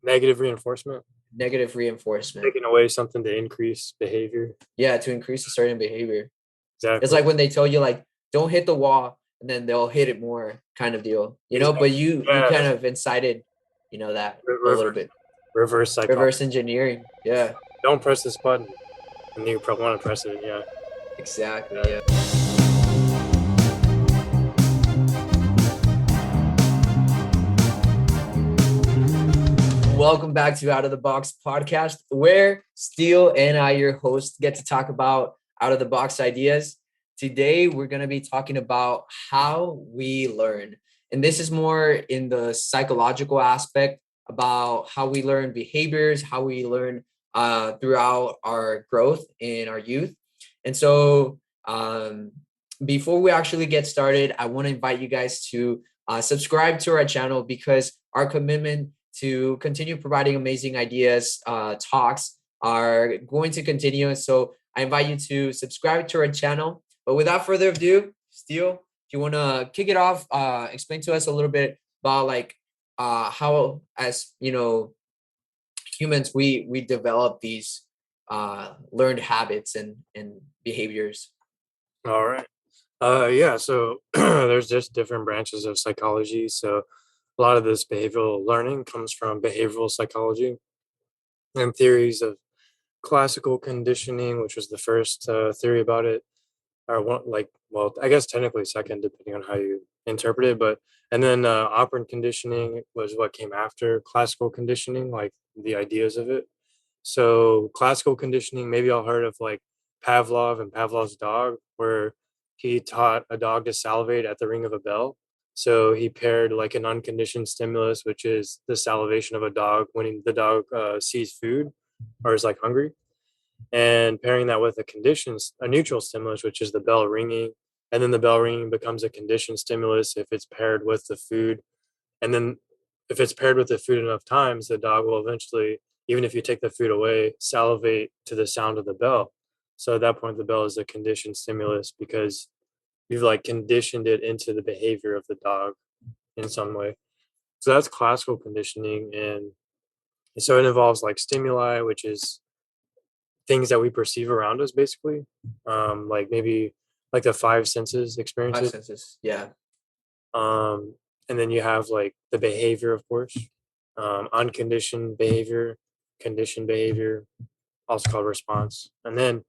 Negative reinforcement, Negative reinforcement. taking away something to increase behavior. Yeah, to increase a certain behavior. It's Exactly. like when they tell you like don't hit the wall and then they'll hit it more kind of deal. Exactly. But you Yeah. kind of incited, that a little Reverse bit. psychology. Reverse engineering. Yeah, Don't press this button, and you probably want to press it. Yeah. exactly. Yeah. Yeah. Welcome back to Out of the Box podcast, where Steele and I, your host, get to talk about out of the box ideas. Today, we're going to be talking about how we learn. And this is more in the psychological aspect about how we learn behaviors, how we learn throughout our growth in our youth. And so, before we actually get started, I want to invite you guys to subscribe to our channel because our commitment to continue providing amazing ideas, talks are going to continue. And so I invite you to subscribe to our channel. But without further ado, Steele, if you want to kick it off, explain to us a little bit about like how, as humans, we develop these learned habits and behaviors. All right. Yeah. So there's just different branches of psychology. So a lot of this behavioral learning comes from behavioral psychology and theories of classical conditioning, which was the first theory about it, or one like, well, I guess technically second, depending on how you interpret it. But and then operant conditioning was what came after classical conditioning, like the ideas of it. So classical conditioning, maybe all heard of like Pavlov and Pavlov's dog, where he taught a dog to salivate at the ring of a bell. So he paired like an unconditioned stimulus, which is the salivation of a dog when the dog sees food or is like hungry, and pairing that with a neutral stimulus, which is the bell ringing. And then the bell ringing becomes a conditioned stimulus if it's paired with the food. And then if it's paired with the food enough times, the dog will eventually, even if you take the food away, salivate to the sound of the bell. So at that point, the bell is a conditioned stimulus because you've like conditioned it into the behavior of the dog in some way. So that's classical conditioning. And so it involves like stimuli, which is things that we perceive around us, basically. Like maybe like the five senses Five experiences. senses. Yeah. Um, and then you have like the behavior, of course, unconditioned behavior, conditioned behavior, also called response. And then,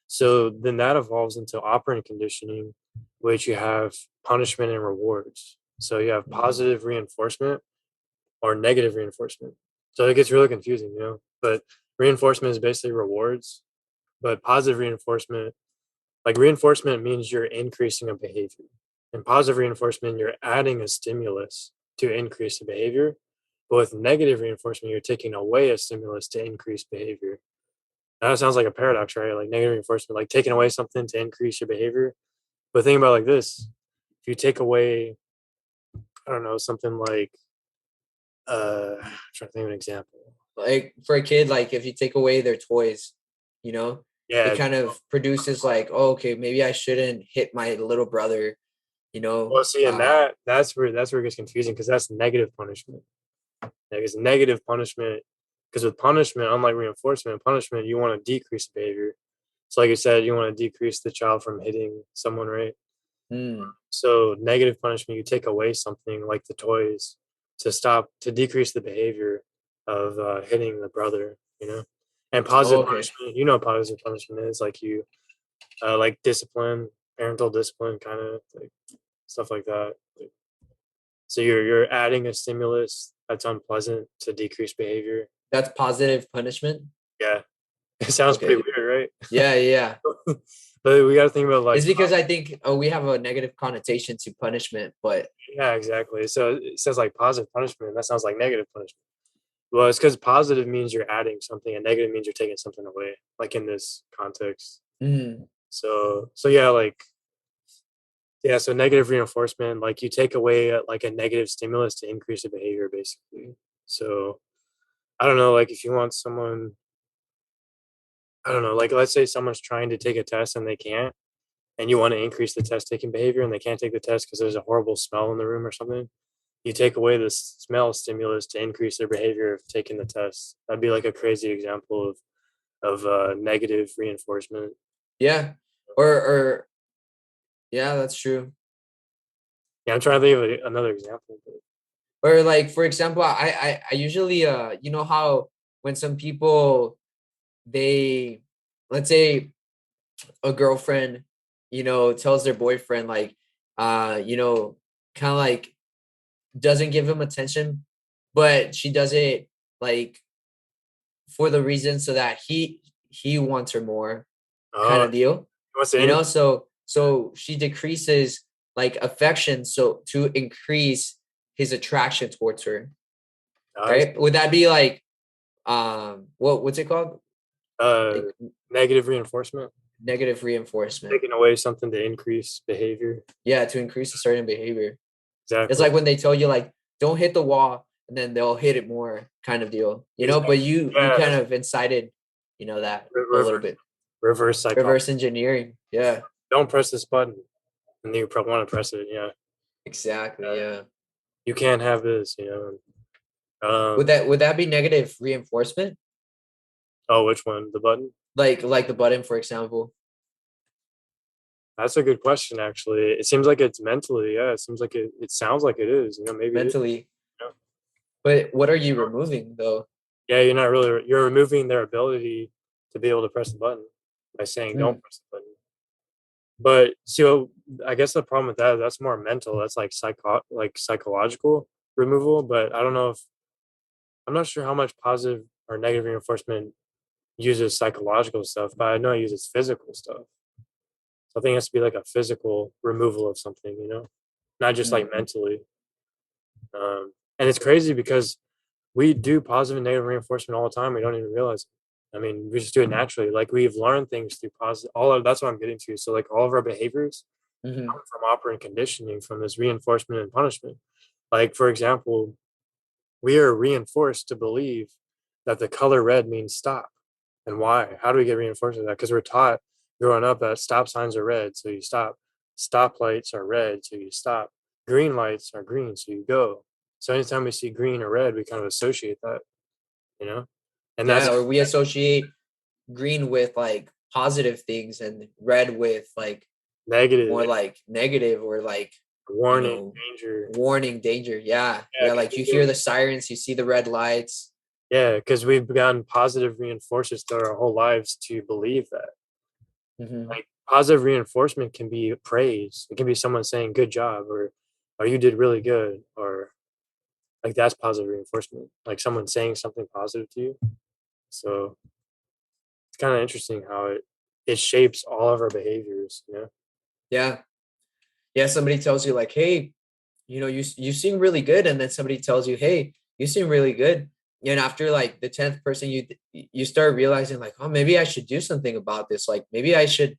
so then that evolves into operant conditioning, which you have punishment and rewards. So you have positive reinforcement or negative reinforcement. So it gets really confusing. But reinforcement is basically rewards, but positive reinforcement, like reinforcement means you're increasing a behavior. And positive reinforcement, you're adding a stimulus to increase the behavior. But with negative reinforcement, you're taking away a stimulus to increase behavior. Now, that sounds like a paradox, right? Like negative reinforcement, like taking away something to increase your behavior. But think about it like this: if you take away, I don't know, something like, I'm trying to think of an example. Like for a kid, like if you take away their toys, you know, it Yeah. kind of produces like, oh, okay, maybe I shouldn't hit my little brother, you know. Well, see, and that's where it gets confusing because that's negative punishment. Like it's negative punishment because with punishment, unlike reinforcement, punishment you want to decrease behavior. So, like you said, you want to decrease the child from hitting someone, right? Mm. So, negative punishment, you take away something like the toys to decrease the behavior of hitting the brother, you know. And Oh, positive okay. punishment, positive punishment is like you like discipline, parental discipline, kind of like stuff like that. So you're adding a stimulus that's unpleasant to decrease behavior. That's positive punishment. Yeah, it sounds pretty Okay. weird, Yeah, yeah. right? But we got to think about like, It's because I think we have a negative connotation to punishment, but yeah, exactly. So it says like positive punishment. That sounds like negative punishment. Well, it's because positive means you're adding something, and negative means you're taking something away. Like in this context. mm, So yeah, like yeah. So negative reinforcement, like you take away like a negative stimulus to increase the behavior, basically. So I don't know, like if you want someone, I don't know, like let's say someone's trying to take a test and they can't, and you want to increase the test taking behavior and they can't take the test because there's a horrible smell in the room or something. you take away the smell stimulus to increase their behavior of taking the test. That'd be like a crazy example of negative reinforcement. Yeah. Or yeah, that's true. Yeah, I'm trying to think of another example. But Or like for example, I usually you know how when some people they, let's say a girlfriend, tells their boyfriend like kind of like doesn't give him attention, but she does it like for the reason so that he wants her more, kind oh, of deal. what's the end? So she decreases like affection so to increase his attraction towards her, Nice. right? Would that be like what's it called? Uh, Like Negative reinforcement, negative reinforcement. taking away something to increase behavior. Yeah, to increase a certain behavior. It's Exactly. like when they tell you like don't hit the wall and then they'll hit it more, kind of deal. Exactly. But you Yeah, kind of incited, that a little reverse bit. psychology. Reverse engineering. Yeah, Don't press this button, and you probably want to press it. Yeah, exactly. Yeah. you can't have this. Would that be negative reinforcement? Oh, which one? The button? Like the button, for example, That's a good question. Actually, it seems like it's mentally. Yeah, it seems like it. It sounds like it is. Maybe it is. mentally. You know? But what are you removing though? Yeah, you're not really. You're removing their ability to be able to press the button by saying Hmm. don't press the button. But so I guess the problem with that's more mental. That's like psychological removal. But I don't know if I'm not sure how much positive or negative reinforcement uses psychological stuff, but I know it uses physical stuff. So I think it has to be like a physical removal of something, not just Hmm. like mentally. And it's crazy because we do positive and negative reinforcement all the time. We don't even realize it. I mean, we just do it naturally. Like we've learned things through positive. All of that's what I'm getting to. So like all of our behaviors Hmm. come from operant conditioning, from this reinforcement and punishment. Like for example, we are reinforced to believe that the color red means stop. And why? How do we get reinforced with that? Because we're taught growing up that stop signs are red, so you stop. Stop lights are red, so you stop. Green lights are green, so you go. So anytime we see green or red, we kind of associate that, you know? And that's Yeah, or we associate green with like positive things and red with like negative, more like negative or like, you warning, know, danger. warning, danger. Yeah. Yeah, Yeah. Like you hear the sirens, you see the red lights. because we've gotten positive reinforcers throughout our whole lives to believe that. Hmm. Like positive reinforcement can be praise. It can be someone saying good job or you did really good or like that's positive reinforcement. Like someone saying something positive to you. So it's kind of interesting how it shapes all of our behaviors, Yeah. Yeah. Somebody tells you like, hey, you seem really good. And then somebody tells you, hey, you seem really good. And after like the 10th person, you start realizing like, oh, maybe I should do something about this. Like maybe I should,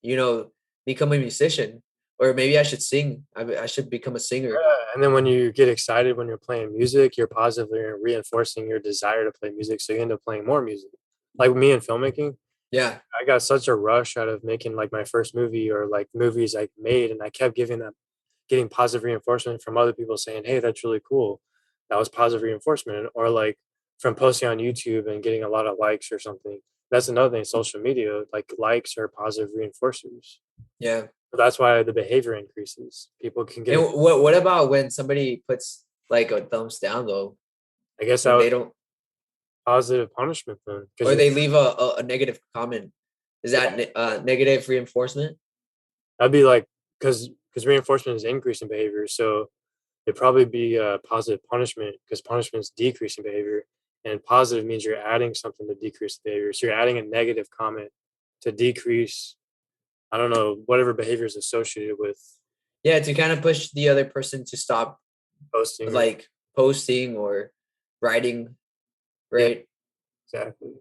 you know, become a musician, or maybe I should sing. I should become a singer. Yeah, and then when you get excited when you're playing music, you're positively reinforcing your desire to play music. So you end up playing more music. Like me in filmmaking, Yeah. I got such a rush out of making like my first movie or like movies I made, and I kept getting positive reinforcement from other people saying, "Hey, that's really cool." That was positive reinforcement, or like from posting on YouTube and getting a lot of likes or something. That's another thing. Social media, like likes are positive reinforcers. Yeah. That's why the behavior increases. People can get And it. what about when somebody puts like a thumbs down though, I guess that when would they be don't, positive punishment then, because or you're they leave a negative comment? Is that yeah, negative reinforcement? that'd be like because reinforcement is increasing behavior, so it'd probably be positive punishment because punishment is decreasing behavior, and positive means you're adding something to decrease the behavior. So you're adding a negative comment to decrease, I don't know, whatever behavior is associated with Yeah, to kind of push the other person to stop posting or like posting or writing, yeah, right? exactly.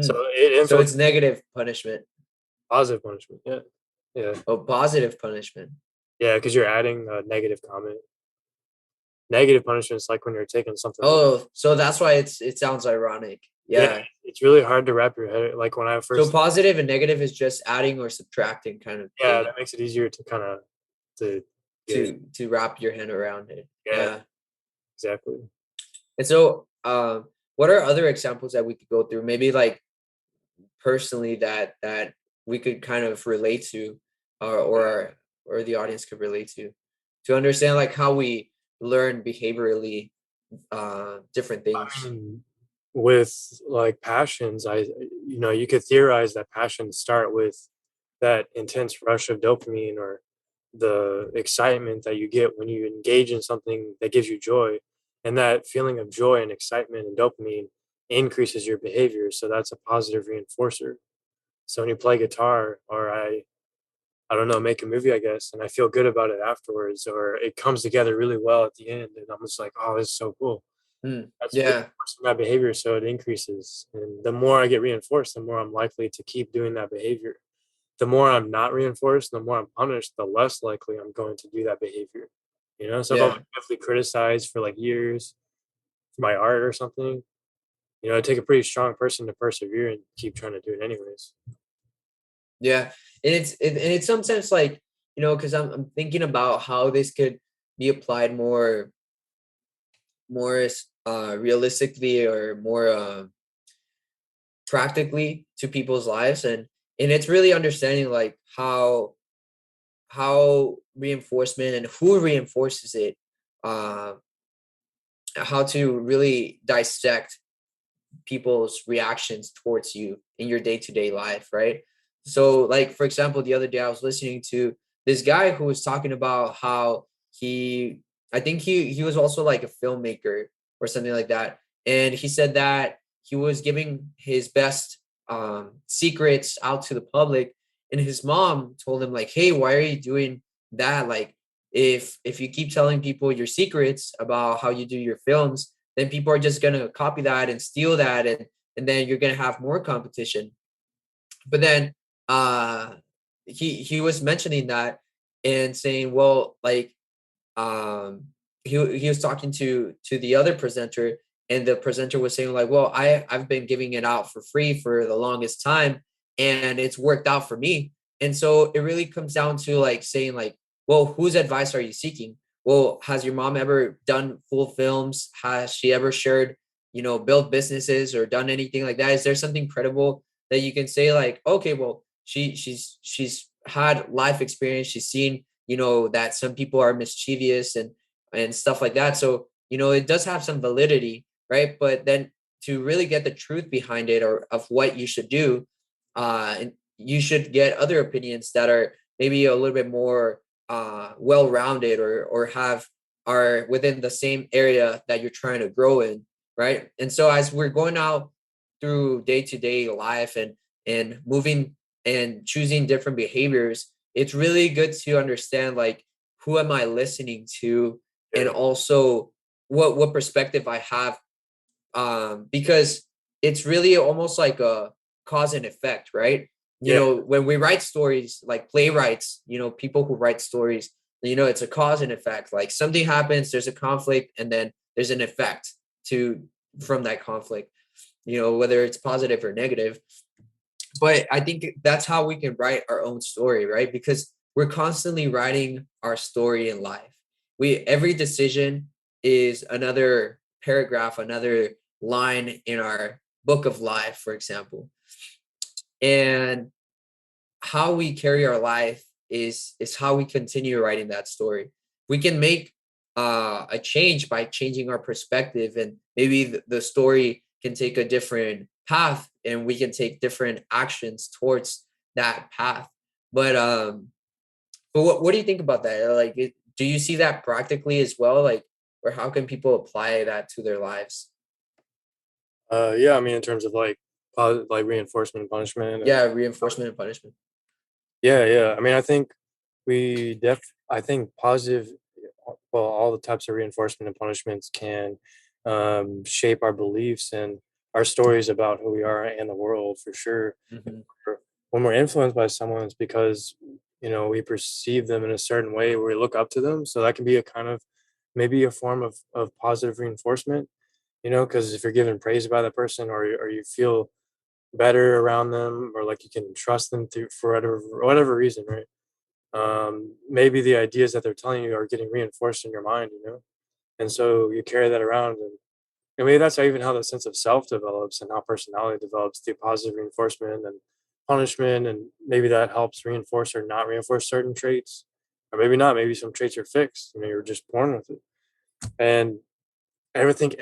So Hmm. it So it's influences negative punishment. positive punishment. Yeah, yeah, Oh, positive punishment. yeah, because you're adding a negative comment. Negative punishment is like when you're taking something away. Oh, so that's why it sounds ironic. Yeah, Yeah. it's really hard to wrap your head. Like when I So first, positive and negative is just adding or subtracting kind of yeah, thing. that makes it easier to kind of to Yeah, to wrap your hand around it. yeah, Yeah. exactly. And so, what are other examples that we could go through? Maybe like personally that we could kind of relate to, or the audience could relate to understand like how we learn behaviorally different I things. mean, with like passions, you could theorize that passions start with that intense rush of dopamine or the excitement that you get when you engage in something that gives you joy. And that feeling of joy and excitement and dopamine increases your behavior. So that's a positive reinforcer. So when you play guitar or I don't know, make a movie, I guess, and I feel good about it afterwards, or it comes together really well at the end, and I'm just like, oh, this is so cool. That's Yeah, reinforcing that behavior, so it increases. And the more I get reinforced, the more I'm likely to keep doing that behavior. The more I'm not reinforced, the more I'm punished, the less likely I'm going to do that behavior. So if I'm yeah, like, definitely criticized for like years for my art or something, it'd take a pretty strong person to persevere and keep trying to do it anyways. yeah. And and in some sense like, because I'm thinking about how this could be applied more realistically or more practically to people's lives. And it's really understanding like how reinforcement and who reinforces it, uh how to really dissect people's reactions towards you in your day-to-day life, right? So like for example, the other day I was listening to this guy who was talking about how he I think he was also like a filmmaker or something like that. And he said that he was giving his best secrets out to the public, and his mom told him like, hey, why are you doing that? Like if you keep telling people your secrets about how you do your films, then people are just gonna copy that and steal that, and then you're gonna have more competition. But then uh he was mentioning that and saying, well, like um he was talking to the other presenter, and the presenter was saying like, well, I've been giving it out for free for the longest time, and it's worked out for me. And so it really comes down to like saying like, well, whose advice are you seeking? Well, has your mom ever done full films? Has she ever shared, built businesses or done anything like that? Is there something credible that you can say like, okay, well, she's had life experience, she's seen, that some people are mischievous and stuff like that. So, it does have some validity, right? But then to really get the truth behind it, or of what you should do, and you should get other opinions that are maybe a little bit more well-rounded, or have are within the same area that you're trying to grow in, right? And so as we're going out through day-to-day life and moving and choosing different behaviors, it's really good to understand like, who am I listening to, and Yeah, also what perspective I have, because it's really almost like a cause and effect, right? yeah, When we write stories, like playwrights, people who write stories, it's a cause and effect. Like something happens, there's a conflict, and then there's an effect to from that conflict, whether it's positive or negative. But I think that's how we can write our own story, right? Because we're constantly writing our story in life. Every decision is another paragraph, another line in our book of life, for example. And how we carry our life is how we continue writing that story. We can make a change by changing our perspective, and maybe the story can take a different path, and we can take different actions towards that path. But what do you think about that? Like, do you see that practically as well? Like, or how can people apply that to their lives? yeah. I mean, in terms of like like reinforcement and punishment, and Yeah, reinforcement and punishment. yeah, yeah. I mean, I think positive, well, all the types of reinforcement and punishments can shape our beliefs and our stories about who we are and the world for sure. Hmm. When we're influenced by someone, it's because we perceive them in a certain way, where we look up to them. So that can be a kind of maybe a form of positive reinforcement. Because if you're given praise by that person, or you feel better around them, or like you can trust them through for whatever reason, right? maybe the ideas that they're telling you are getting reinforced in your mind, and so you carry that around, and maybe that's even how the sense of self develops and how personality develops through positive reinforcement and punishment, and maybe that helps reinforce or not reinforce certain traits, or maybe not. Maybe some traits are fixed, you're just born with it. And everything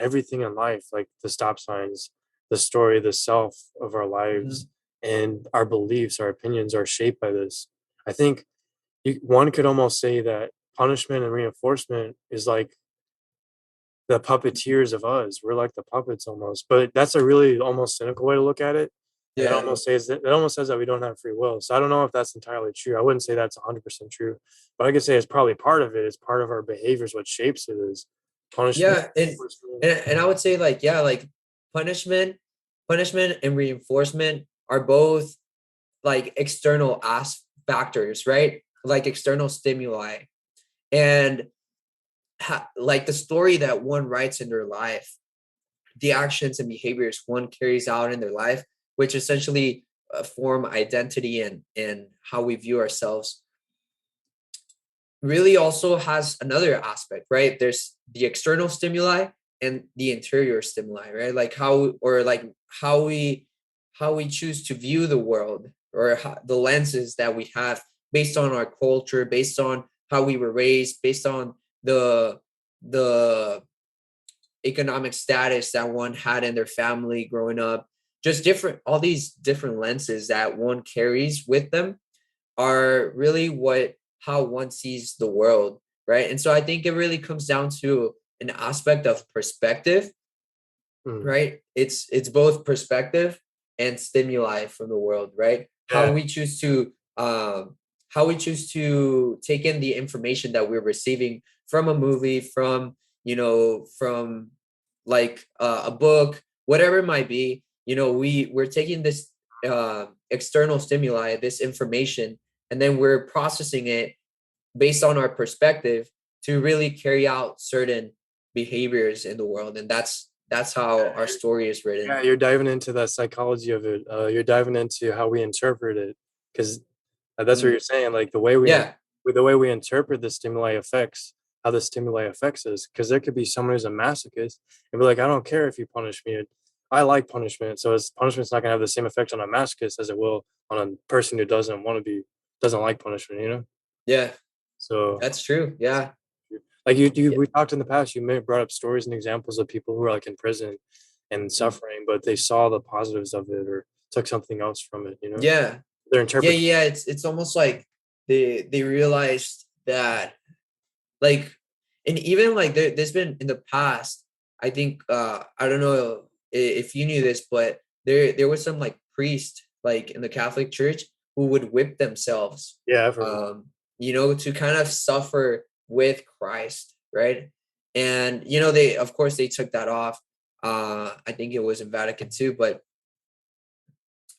in life, like the stop signs, the story, the self of our lives, Mhm. and our beliefs, our opinions are shaped by this. I think one could almost say that punishment and reinforcement is like the puppeteers of us. We're like the puppets almost, but that's a really almost cynical way to look at it. And Yeah. that almost says that we don't have free will. So I don't know if that's entirely true. I wouldn't say that's 100% true, but I could say it's probably part of it. It's part of our behaviors. What shapes it is punishment. Yeah, and I would say like yeah, like punishment, punishment and reinforcement are both like external factors, right? Like external stimuli. And like the story that one writes in their life, the actions and behaviors one carries out in their life, which essentially form identity and how we view ourselves, really also has another aspect, right? There's the external stimuli and the interior stimuli, right? Like how we choose to view the world, or the lenses that we have based on our culture, based on how we were raised, based on the economic status that one had in their family growing up. Just different, all these different lenses that one carries with them are really what how one sees the world, right? And so I think it really comes down to an aspect of perspective, Mm, right? It's both perspective and stimuli from the world, right? yeah, How we choose to take in the information that we're receiving from a movie, from from like a book, whatever it might be. We're taking this external stimuli, this information, and then we're processing it based on our perspective to really carry out certain behaviors in the world. And that's how our story is written. yeah, you're diving into the psychology of it. You're diving into how we interpret it, because that's what Mm, you're saying. Like yeah. the way we interpret the stimuli affects how the stimuli affects us. Because there could be someone who's a masochist and be like, I don't care if you punish me. I like punishment, so punishment's not gonna have the same effect on a masochist as it will on a person who doesn't like punishment. Yeah, So that's true. Yeah. like Yeah. we talked in the past, you may have brought up stories and examples of people who are like in prison and Mm. suffering, but they saw the positives of it or took something else from it. Yeah. Their Yeah. interpretation. Yeah. It's almost like they realized that, like, and even like there's been in the past, I think I don't know if you knew this, but there was some like priest like in the Catholic Church who would whip themselves, Yeah, I've heard of. to kind of suffer with Christ, right? And they, of course, they took that off. I think it was in Vatican II, but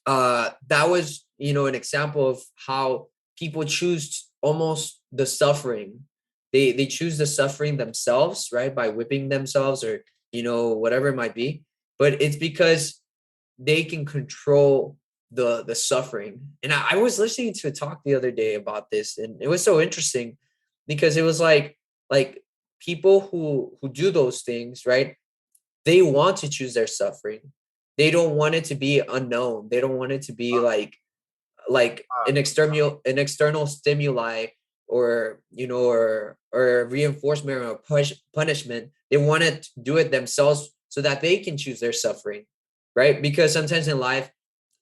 that was an example of how people choose almost the suffering. They choose the suffering themselves, right, by whipping themselves, or whatever it might be. But it's because they can control the suffering. And I was listening to a talk the other day about this, and it was so interesting because it was like people who do those things, right, they want to choose their suffering. They don't want it to be unknown. They don't want it to be like an external stimuli, or or reinforcement or punishment. They want to do it themselves so that they can choose their suffering, right? Because sometimes in life,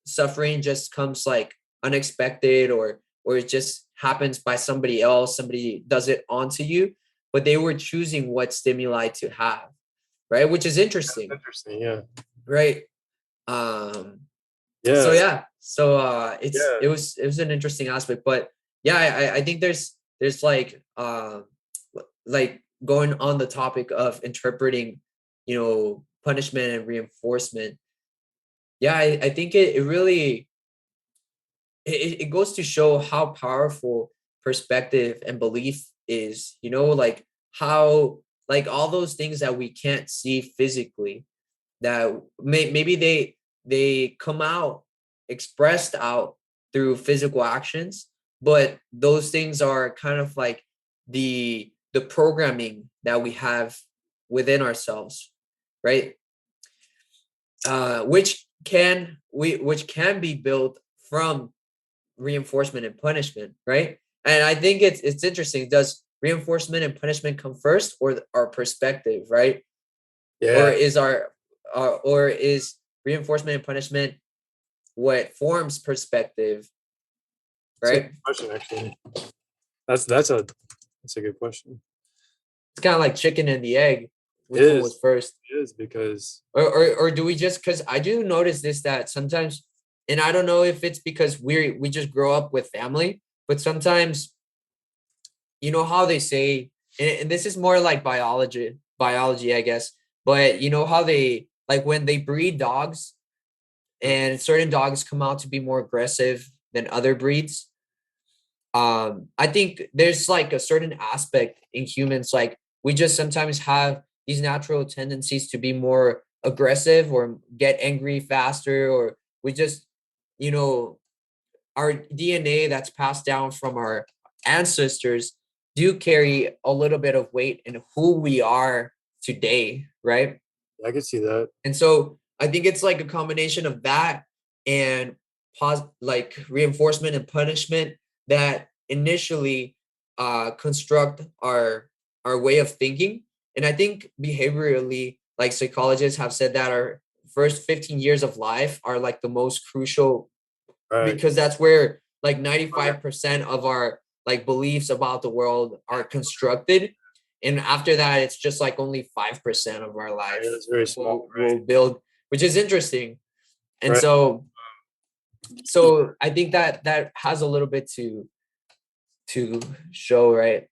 suffering just comes like unexpected, or it just happens by somebody else. Somebody does it onto you, but they were choosing what stimuli to have, right? Which is interesting, Interesting. Yeah. right? um so Yeah. yeah, so Yeah. it was an interesting aspect. But yeah, I think there's like going on the topic of interpreting punishment and reinforcement. Yeah, I think it really it goes to show how powerful perspective and belief is, like how, like, all those things that we can't see physically, that maybe they come out expressed out through physical actions, but those things are kind of like the programming that we have within ourselves, right? Which can be built from reinforcement and punishment, right? And I think it's interesting. Does reinforcement and punishment come first, or our perspective, right? Or Yeah, is or is reinforcement and punishment what forms perspective, it's a good right? question actually. That's a good question. It's kind of like chicken and the egg. It Which one was is. first? It is because Or do we just, because I do notice this, that sometimes, and I don't know if it's because we just grow up with family, but sometimes, you know how they say, and this is more like biology, I guess, but you know how they, like when they breed dogs mm, and certain dogs come out to be more aggressive than other breeds. I think there's like a certain aspect in humans, like we just sometimes have these natural tendencies to be more aggressive or get angry faster, or we just, you know, our DNA that's passed down from our ancestors do carry a little bit of weight in who we are today, right? I could see that. And so I think it's like a combination of that and like reinforcement and punishment that initially construct our way of thinking. And I think behaviorally, like psychologists have said that our first 15 years of life are like the most crucial, Right. because that's where like Okay. 95% of our like beliefs about the world are constructed, and after that it's just like only 5% of our Right. life It's very small. will build, which is interesting. And Right. Right. so I think that that has a little bit to show, right?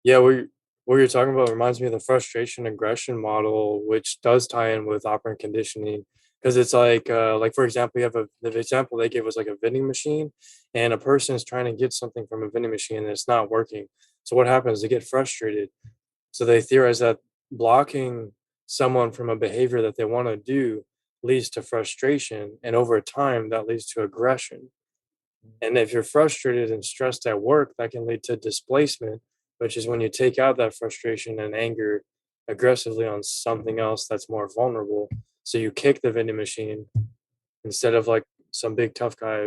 Yeah, what you're talking about reminds me of the frustration aggression model, which does tie in with operant conditioning. Because it's like for example, you have the example they gave was like a vending machine, and a person is trying to get something from a vending machine and it's not working. So what happens? They get frustrated. So they theorize that blocking someone from a behavior that they want to do leads to frustration, and over time that leads to aggression. And if you're frustrated and stressed at work, that can lead to displacement, which is when you take out that frustration and anger aggressively on something else that's more vulnerable. So you kick the vending machine instead of like some big tough guy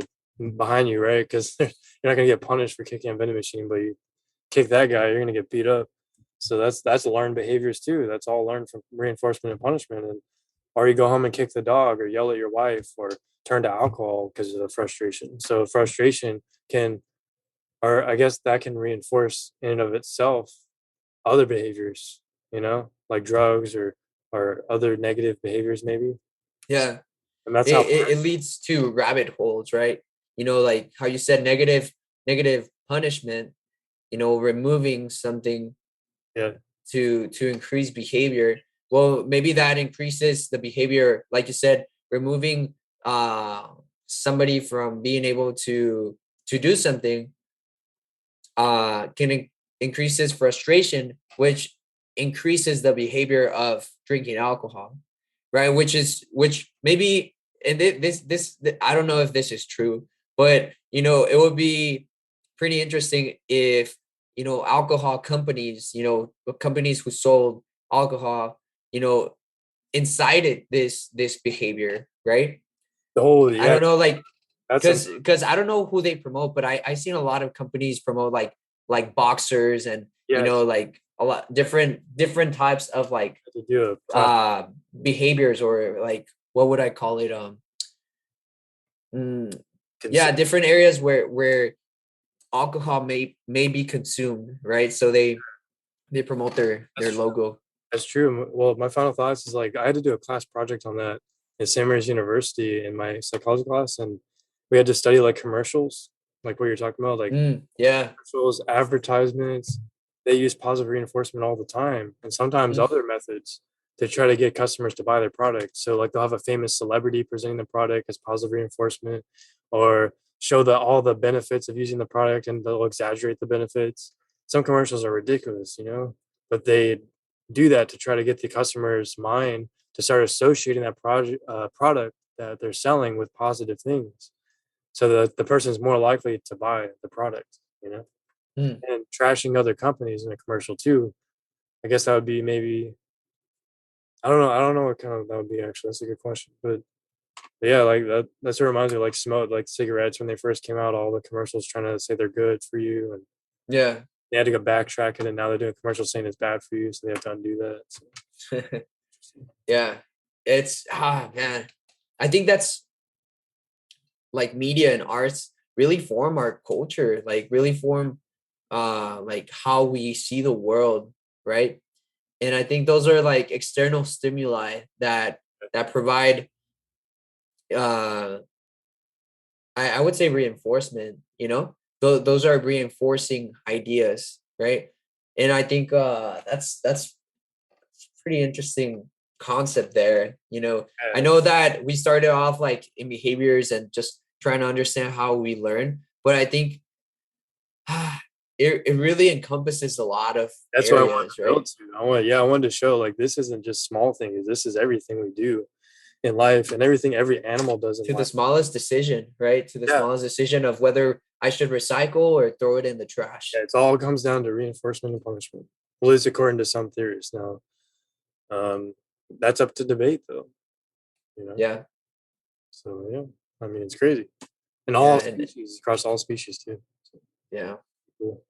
behind you, right? Because you're not gonna get punished for kicking a vending machine, but you kick that guy, you're gonna get beat up. So that's learned behaviors too. That's all learned from reinforcement and punishment. And or you go home and kick the dog or yell at your wife or turn to alcohol because of the frustration. So frustration can, or I guess that can reinforce in and of itself other behaviors, like drugs or other negative behaviors maybe. Yeah, And that's how it leads to rabbit holes, right? You know, like how you said, negative punishment, you know, removing something yeah, to increase behavior. Well, maybe that increases the behavior, like you said, removing uh somebody from being able to do something increases frustration, which increases the behavior of drinking alcohol, right? Which maybe, and I don't know if this is true, but you know, it would be pretty interesting if, you know, alcohol companies, you know, companies who sold alcohol, you know, incited this behavior, right? oh I yeah, don't know, like, that's some because I don't know who they promote, but I seen a lot of companies promote like boxers and, you yeah know, like a lot different types of like to do a class. uh behaviors, or like what would I call it, mm, yeah, different areas where alcohol may be consumed, right? So they promote their That's logo. That's true. Well, my final thoughts is like I had to do a class project on that at St. Mary's University in my psychology class, and we had to study like commercials, like what you're talking about, like Yeah. commercials, advertisements. They use positive reinforcement all the time, and sometimes Mm, other methods to try to get customers to buy their product. So, like they'll have a famous celebrity presenting the product as positive reinforcement, or show all the benefits of using the product, and they'll exaggerate the benefits. Some commercials are ridiculous, but they do that to try to get the customer's mind to start associating that product that they're selling with positive things so that the person is more likely to buy the product. you know, Mm. and trashing other companies in a commercial too. I guess that would be maybe, I don't know. I don't know what kind of that would be actually. That's a good question. But yeah, like that's what reminds me of like smoke, like cigarettes when they first came out, all the commercials trying to say they're good for you, and Yeah. they had to go backtrack it, and now they're doing commercials saying it's bad for you, so they have to undo that. So, Yeah. It's man. I think that's like media and arts really form our culture, like really form like how we see the world, right? And I think those are like external stimuli that provide uh I would say reinforcement, you know? Those are reinforcing ideas, right? And I think that's pretty interesting concept there. You know, I yeah, know that we started off like in behaviors and just trying to understand how we learn, but I think it really encompasses a lot of that's what I wanted areas, to build right? to. I wanted to show like this isn't just small things. This is everything we do in life, and everything every animal does in To the life. smallest decision, right? To the Yeah, smallest decision of whether I should recycle or throw it in the yeah. trash. It all comes down to reinforcement and punishment. At least according to some theories. Now, um, that's up to debate, though. You know. Yeah. So yeah, I mean it's crazy, and Yeah. all And species across all species too. So, yeah. cool.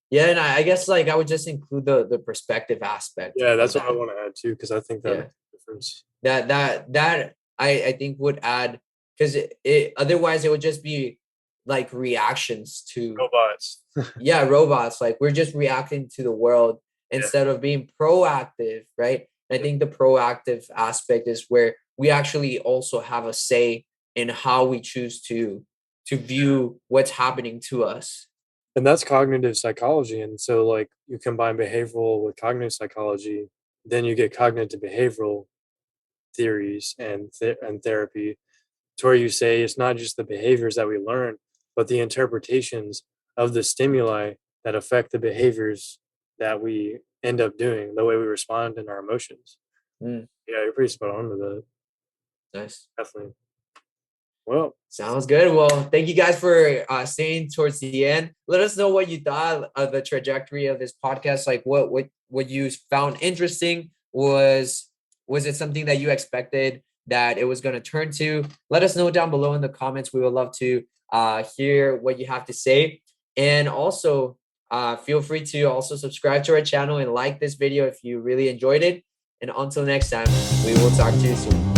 Yeah. And I guess like I would just include the perspective aspect Yeah, of that's what I that. want to add too, because I think that Yeah. makes a difference. That I think would add because it otherwise it would just be like reactions to Robots. yeah robots, like we're just reacting to the world Yeah. instead of being proactive, right? And I think the proactive aspect is where we actually also have a say in how we choose to view what's happening to us. And that's cognitive psychology. And so, like, you combine behavioral with cognitive psychology, then you get cognitive behavioral theories and therapy, to where you say it's not just the behaviors that we learn, but the interpretations of the stimuli that affect the behaviors that we end up doing, the way we respond in our emotions. Mm, Yeah, you're pretty spot on with that. nice. Definitely. Well, Sounds good. Well, thank you guys for staying towards the end. Let us know what you thought of the trajectory of this podcast. Like, what you found interesting was it something that you expected that it was going to turn to? Let us know down below in the comments. We would love to hear what you have to say, and also feel free to also subscribe to our channel and like this video if you really enjoyed it. And until next time, we will talk to you soon.